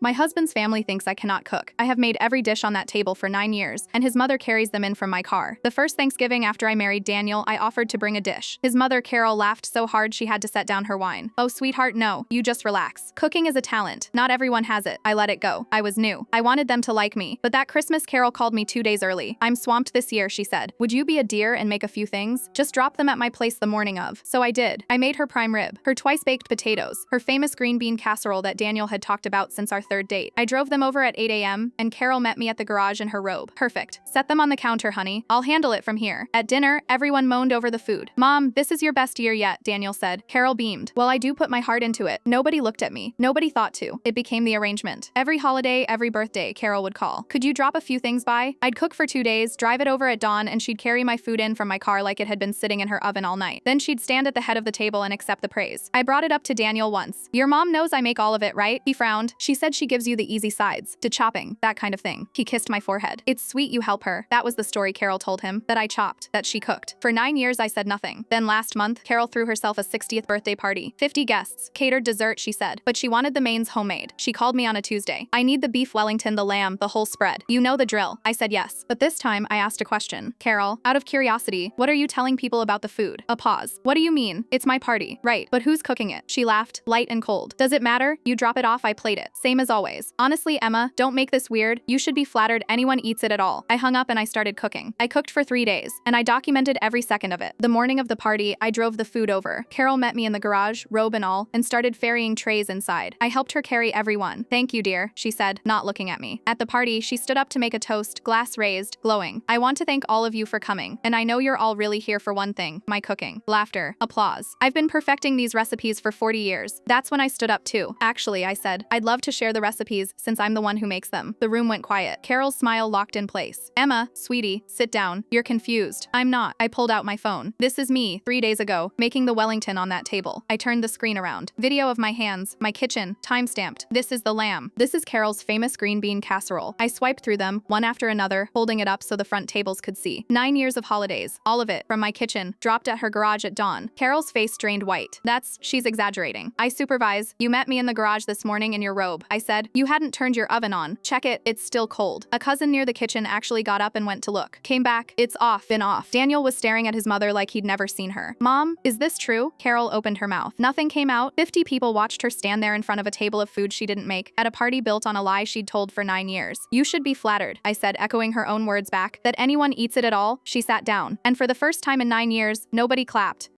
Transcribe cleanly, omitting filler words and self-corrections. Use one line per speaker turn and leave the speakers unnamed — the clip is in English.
My husband's family thinks I cannot cook. I have made every dish on that table for 9 years, and his mother carries them in from my car. The first Thanksgiving after I married Daniel, I offered to bring a dish. His mother, Carol, laughed so hard she had to set down her wine. Oh, sweetheart, no. You just relax. Cooking is a talent. Not everyone has it. I let it go. I was new. I wanted them to like me. But that Christmas, Carol called me 2 days early. I'm swamped this year, she said. Would you be a dear and make a few things? Just drop them at my place the morning of. So I did. I made her prime rib, her twice-baked potatoes, her famous green bean casserole that Daniel had talked about since our third date. I drove them over at 8 a.m., and Carol met me at the garage in her robe. Perfect. Set them on the counter, honey. I'll handle it from here. At dinner, everyone moaned over the food. Mom, this is your best year yet, Daniel said. Carol beamed. Well, I do put my heart into it. Nobody looked at me. Nobody thought to. It became the arrangement. Every holiday, every birthday, Carol would call. Could you drop a few things by? I'd cook for 2 days, drive it over at dawn, and she'd carry my food in from my car like it had been sitting in her oven all night. Then she'd stand at the head of the table and accept the praise. I brought it up to Daniel once. Your mom knows I make all of it, right? He frowned. She said she gives you the easy sides, to chopping, that kind of thing. He kissed my forehead. It's sweet you help her. That was the story Carol told him, that I chopped, that she cooked. For 9 years I said nothing. Then last month, Carol threw herself a 60th birthday party. 50 guests, catered dessert, she said. But she wanted the mains homemade. She called me on a Tuesday. I need the beef Wellington, the lamb, the whole spread. You know the drill. I said yes. But this time I asked a question. Carol, out of curiosity, what are you telling people about the food? A pause. What do you mean? It's my party. Right, but who's cooking it? She laughed, light and cold. Does it matter? You drop it off, I plate it. Same as always. Honestly, Emma, don't make this weird. You should be flattered anyone eats it at all. I hung up and I started cooking. I cooked for 3 days, and I documented every second of it. The morning of the party, I drove the food over. Carol met me in the garage, robe and all, and started ferrying trays inside. I helped her carry everyone. Thank you, dear, she said, not looking at me. At the party, she stood up to make a toast, glass raised, glowing. I want to thank all of you for coming, and I know you're all really here for one thing, my cooking. Laughter. Applause. I've been perfecting these recipes for 40 years. That's when I stood up too. Actually, I said, I'd love to share the recipes since I'm the one who makes them. The room went quiet. Carol's smile locked in place. Emma, sweetie, sit down. You're confused. I'm not. I pulled out my phone. This is me, 3 days ago, making the Wellington on that table. I turned the screen around. Video of my hands, my kitchen, time-stamped. This is the lamb. This is Carol's famous green bean casserole. I swiped through them, one after another, holding it up so the front tables could see. 9 years of holidays, all of it, from my kitchen, dropped at her garage at dawn. Carol's face drained white. She's exaggerating. I supervise. You met me in the garage this morning in your robe. I said, you hadn't turned your oven on. Check it, it's still cold. A cousin near the kitchen actually got up and went to look. Came back, it's off, been off. Daniel was staring at his mother like he'd never seen her. Mom, is this true? Carol opened her mouth. Nothing came out. 50 people watched her stand there in front of a table of food she didn't make, at a party built on a lie she'd told for 9 years. You should be flattered, I said, echoing her own words back, that anyone eats it at all. She sat down, and for the first time in 9 years, nobody clapped.